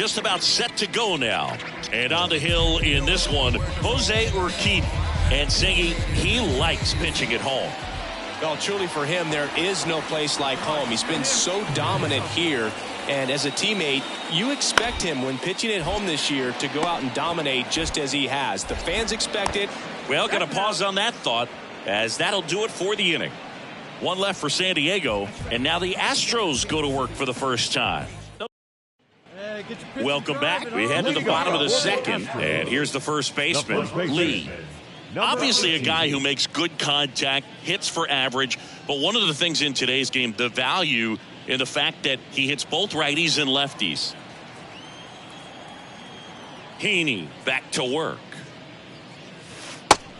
just about set to go now. And on the hill in this one, Jose Urquidy. And Singy, he likes pitching at home. Well, truly for him, there is no place like home. He's been so dominant here. And as a teammate, you expect him when pitching at home this year to go out and dominate just as he has. The fans expect it. Well, going to pause on that thought, as that'll do it for the inning. One left for San Diego, and now the Astros go to work for the first time. Welcome back. We head to the bottom of the second, and here's the first baseman, Lee. Obviously a guy who makes good contact, hits for average, but one of the things in today's game, the value in the fact that he hits both righties and lefties. Heaney back to work.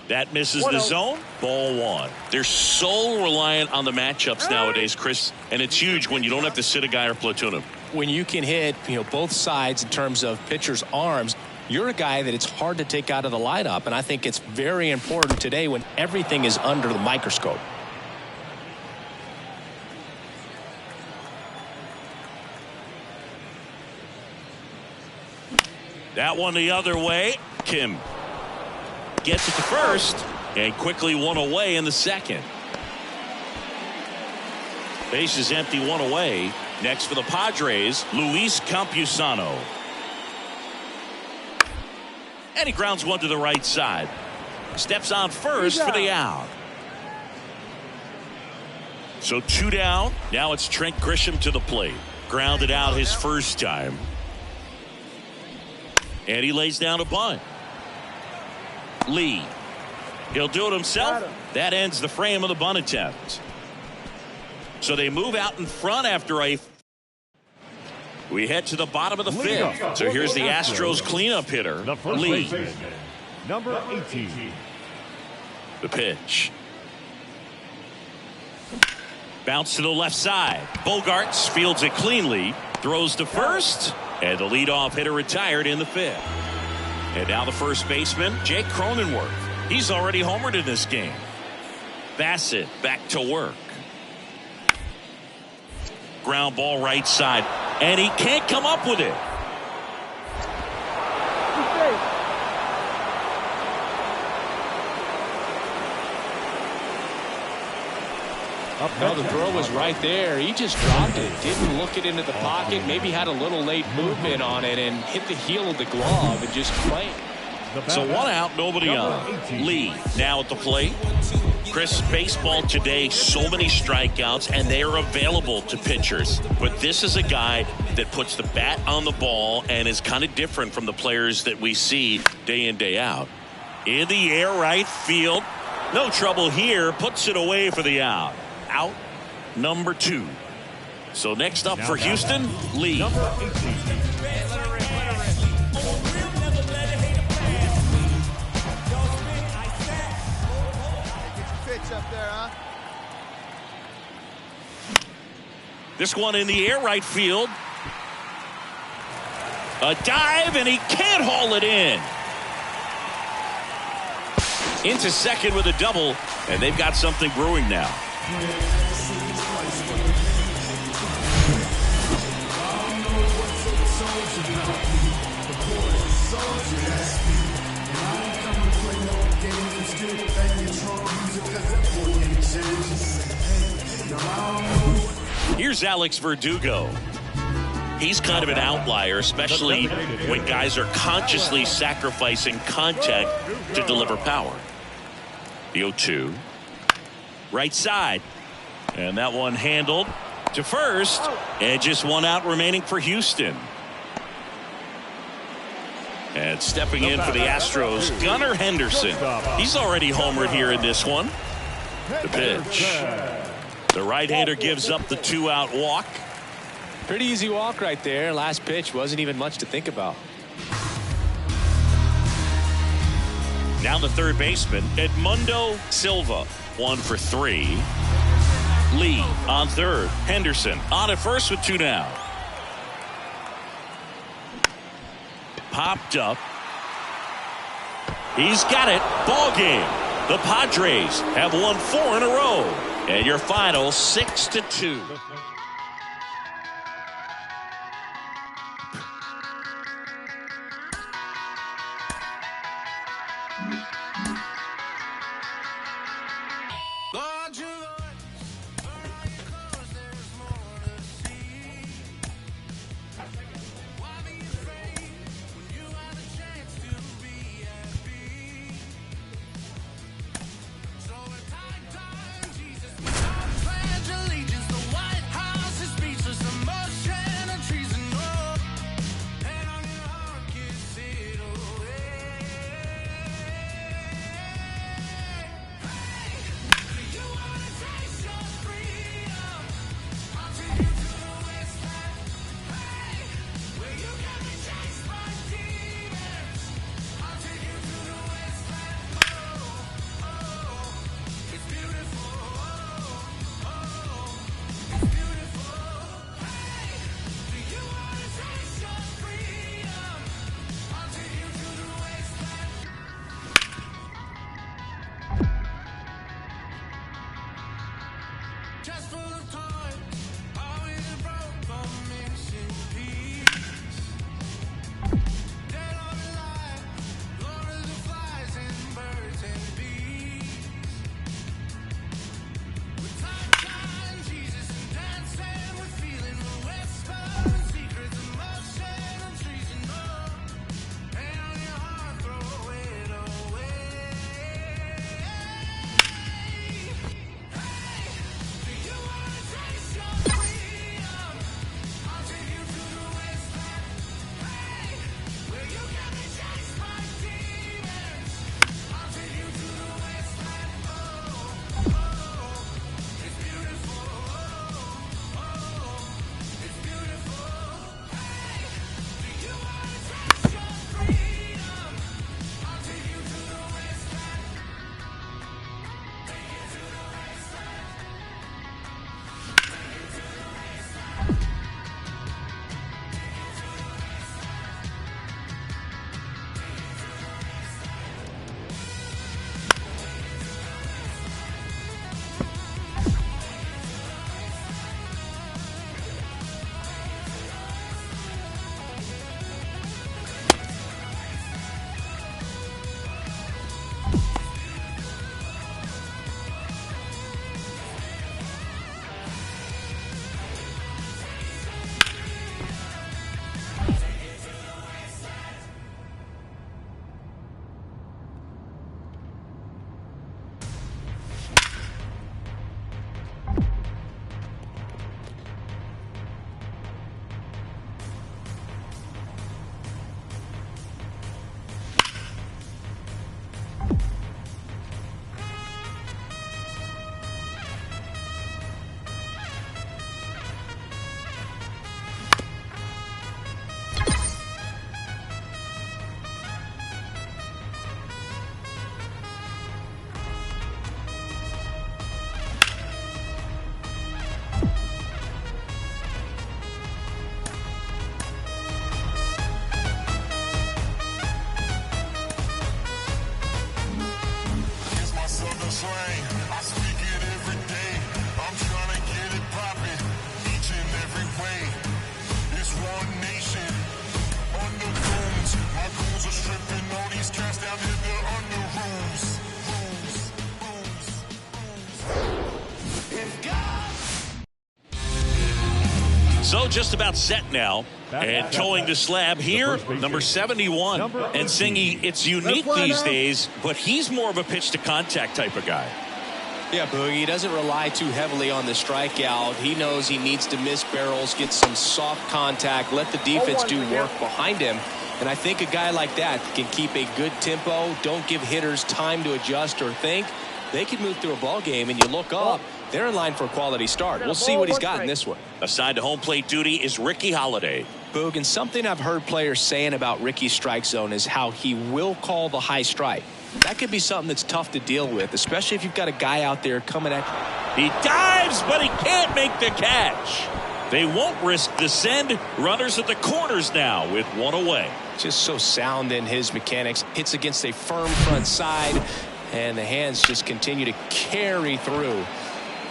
That misses the zone. Ball one. They're so reliant on the matchups nowadays, Chris, and it's huge when you don't have to sit a guy or platoon him. When you can hit, both sides in terms of pitchers' arms, you're a guy that it's hard to take out of the lineup, and I think it's very important today when everything is under the microscope. That one the other way. Kim gets it to first and quickly one away in the second. Base is empty, one away. Next for the Padres, Luis Campusano. And he grounds one to the right side. Steps on first for the out. So two down. Now it's Trent Grisham to the plate. Grounded out his first time. And he lays down a bunt. Lee. He'll do it himself. That ends the frame of the bunt attempt. So they move out in front after a. We head to the bottom of the fifth. So here's the Astros cleanup hitter, Lee. Number 18. The pitch. Bounce to the left side. Bogarts fields it cleanly. Throws to first. And the leadoff hitter retired in the fifth. And now the first baseman, Jake Cronenworth. He's already homered in this game. Bassett back to work. Ground ball right side. And he can't come up with it. No, the throw was right there. He just dropped it. Didn't look it into the pocket. Maybe had a little late movement on it and hit the heel of the glove and just played. So one out, nobody on. Lee now at the plate. Chris, baseball today, so many strikeouts, and they are available to pitchers. But this is a guy that puts the bat on the ball and is kind of different from the players that we see day in, day out. In the air, right field. No trouble here. Puts it away for the out. Out number 2. So next up for Houston, Lee. Number 18. Up there, huh? This one in the air, right field. A dive, and he can't haul it in. Into second with a double, and they've got something brewing now. Here's Alex Verdugo. He's kind of an outlier, especially when guys are consciously sacrificing contact to deliver power. The 0-2. Right side. And that one handled to first. And just one out remaining for Houston. And stepping in for the Astros, Gunnar Henderson. He's already homered here in this one. The pitch. The right-hander gives up the 2-out walk. Pretty easy walk right there. Last pitch wasn't even much to think about. Now the third baseman, Edmundo Silva, 1 for 3. Lee on third. Henderson on at first with 2 down. Popped up. He's got it. Ball game. The Padres have won 4 in a row. And your final 6-2. So just about set now. And towing the slab here, number 71. And Singy, it's unique these days, but he's more of a pitch-to-contact type of guy. Yeah, Boogie, he doesn't rely too heavily on the strikeout. He knows he needs to miss barrels, get some soft contact, let the defense do work behind him. And I think a guy like that can keep a good tempo, don't give hitters time to adjust or think. They can move through a ball game, and you look up, they're in line for a quality start. We'll see what he's got in this one. Assigned to home plate duty is Ricky Holiday. Boog, and something I've heard players saying about Ricky's strike zone is how he will call the high strike. That could be something that's tough to deal with, especially if you've got a guy out there coming at you. He dives, but he can't make the catch. They won't risk the send. Runners at the corners now with one away. Just so sound in his mechanics. Hits against a firm front side, and the hands just continue to carry through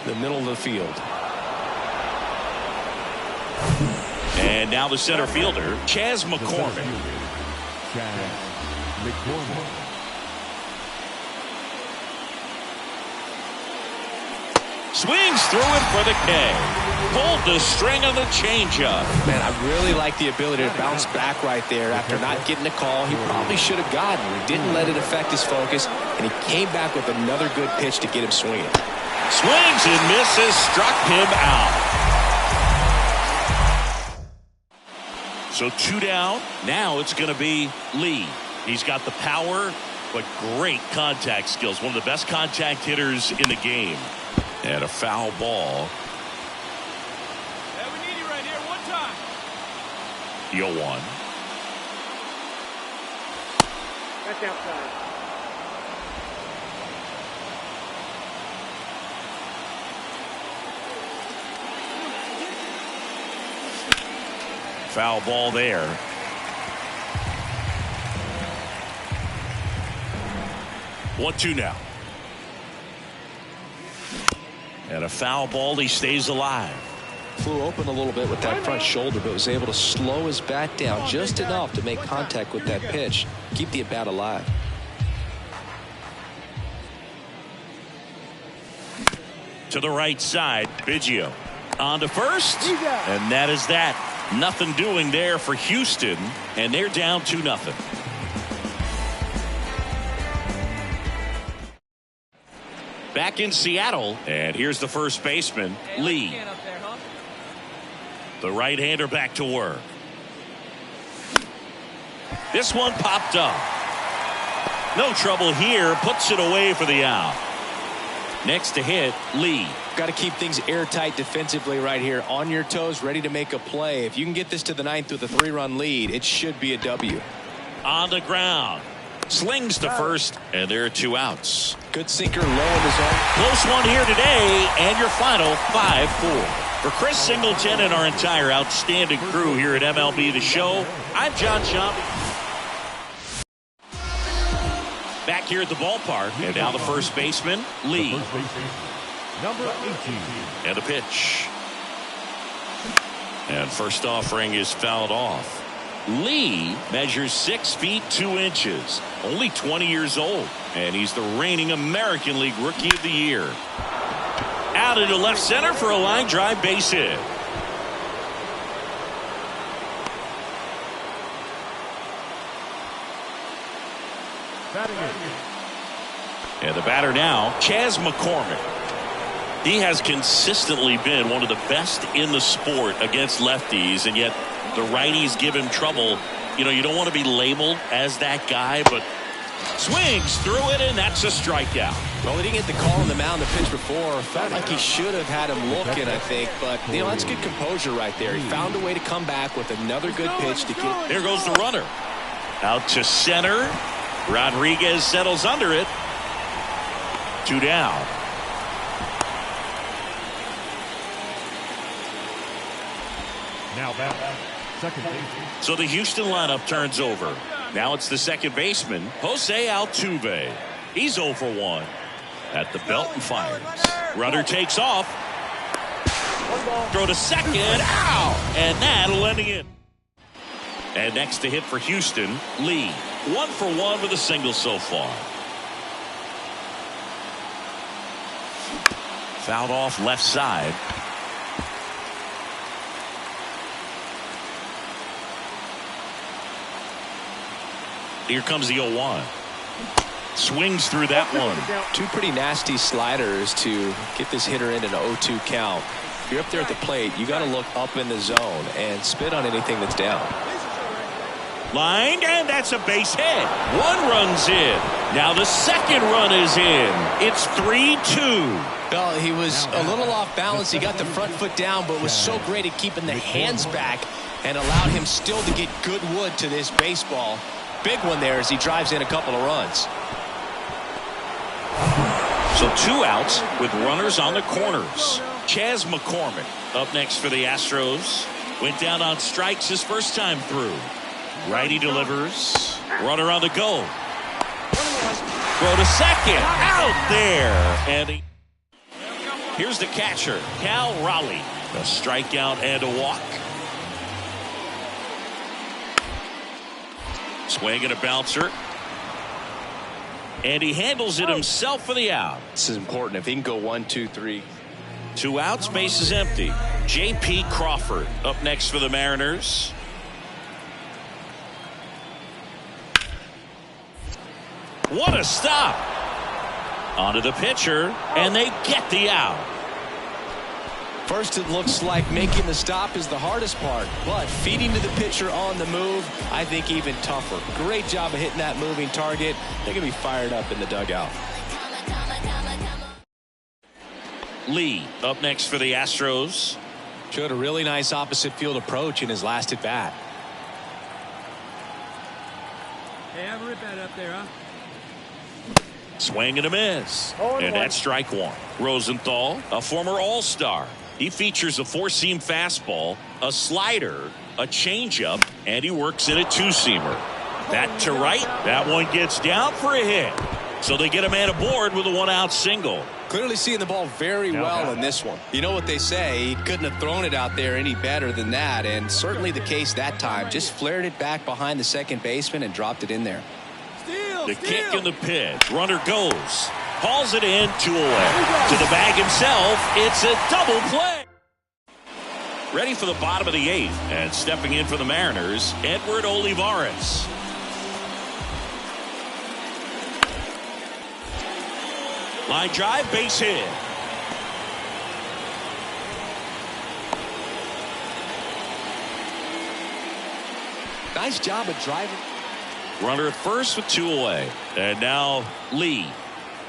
the middle of the field. And now the center fielder, Chas McCormick. Swings through it for the K. Pulled the string on the changeup. Man, I really like the ability to bounce back right there after not getting a call he probably should have gotten. He didn't let it affect his focus, and he came back with another good pitch to get him swinging. Swings and misses, struck him out. So 2 down. Now it's going to be Lee. He's got the power, but great contact skills. One of the best contact hitters in the game. And a foul ball. Hey, we need you right here. One time. 0-1. That's outside. Foul ball there. One, two now. And a foul ball. He stays alive. Flew open a little bit with that front shoulder, but was able to slow his bat down just enough to make contact with that pitch. Keep the at-bat alive. To the right side, Biggio on to first, and that is that. Nothing doing there for Houston, and they're down 2-0. Back in Seattle, and here's the first baseman, Lee. The right-hander back to work. This one popped up. No trouble here, puts it away for the out. Next to hit, Lee. Got to keep things airtight defensively right here. On your toes, ready to make a play. If you can get this to the ninth with a 3-run lead, it should be a W. On the ground. Slings to first, and there are 2 outs. Good sinker low in the zone. Close one here today, and your final 5-4. For Chris Singleton and our entire outstanding crew here at MLB The Show, I'm John Schaub. Back here at the ballpark, and now the first baseman, Lee. Number 18. And a pitch. And first offering is fouled off. Lee measures 6 feet 2 inches, only 20 years old, and he's the reigning American League Rookie of the Year. Out into left center for a line drive base hit. And the batter now, Chas McCormick. He has consistently been one of the best in the sport against lefties, and yet the righties give him trouble. You know, you don't want to be labeled as that guy, but swings through it, and that's a strikeout. Well, he didn't get the call on the mound the pitch before. Felt like he should have had him looking, I think. But, you know, that's good composure right there. He found a way to come back with another good pitch to get. There goes the runner. Out to center. Rodriguez settles under it. 2 down. Now back. Second base. So the Houston lineup turns over. Now it's the second baseman, Jose Altuve. He's 0 for 1. At the belt and fires. Runner takes off. Throw to second. Ow! And that'll end it. And next to hit for Houston, Lee. 1 for 1 with a single so far. Fouled off left side. Here comes the 0-1. Swings through that one. Two pretty nasty sliders to get this hitter into an 0-2 count. If you're up there at the plate, you got to look up in the zone and spit on anything that's down. Lined, and that's a base hit. One run's in. Now the second run is in. It's 3-2. Well, he was a little off balance. He got the front foot down, but was so great at keeping the hands back and allowed him still to get good wood to this baseball. Big one there as he drives in a couple of runs. So 2 outs with runners on the corners. Chas McCormick up next for the Astros. Went down on strikes his first time through. Righty delivers. Runner on the go. Throw to second. Out there. And here's the catcher, Cal Raleigh. A strikeout and a walk. Swing and a bouncer. And he handles it himself for the out. This is important. If he can go 1, 2, 3. 2 outs, base is empty. J.P. Crawford up next for the Mariners. What a stop. Onto the pitcher, and they get the out. First, it looks like making the stop is the hardest part, but feeding to the pitcher on the move, I think even tougher. Great job of hitting that moving target. They're going to be fired up in the dugout. Lee up next for the Astros. Showed a really nice opposite field approach in his last at bat. Hey, have a rip at it up there, huh? Swing and a miss. And that's strike 1. Rosenthal, a former All-Star. He features a 4-seam fastball, a slider, a changeup, and he works in a 2-seamer. That to right. That one gets down for a hit. So they get a man aboard with a 1-out single. Clearly seeing the ball very well in this one. You know what they say, he couldn't have thrown it out there any better than that, and certainly the case that time. Just flared it back behind the second baseman and dropped it in there. The kick and the pitch. Runner goes. Hauls it in, 2 away. To the bag himself. It's a double play. Ready for the bottom of the 8th. And stepping in for the Mariners, Edward Olivares. Line drive, base hit. Nice job of driving. Runner at first with 2 away. And now Lee.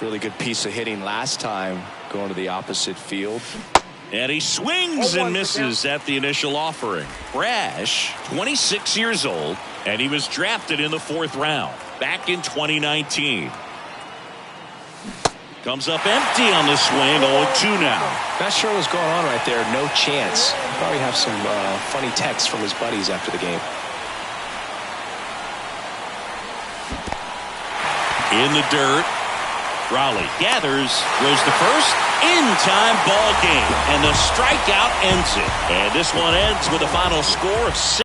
Really good piece of hitting last time going to the opposite field. And he swings and misses at the initial offering. Brash, 26 years old, and he was drafted in the 4th round back in 2019. Comes up empty on the swing, 0-2 now. Not sure what's going on right there. No chance. Probably have some funny texts from his buddies after the game. In the dirt. Raleigh gathers, throws to first, in time, ball game, and the strikeout ends it. And this one ends with a final score of 6.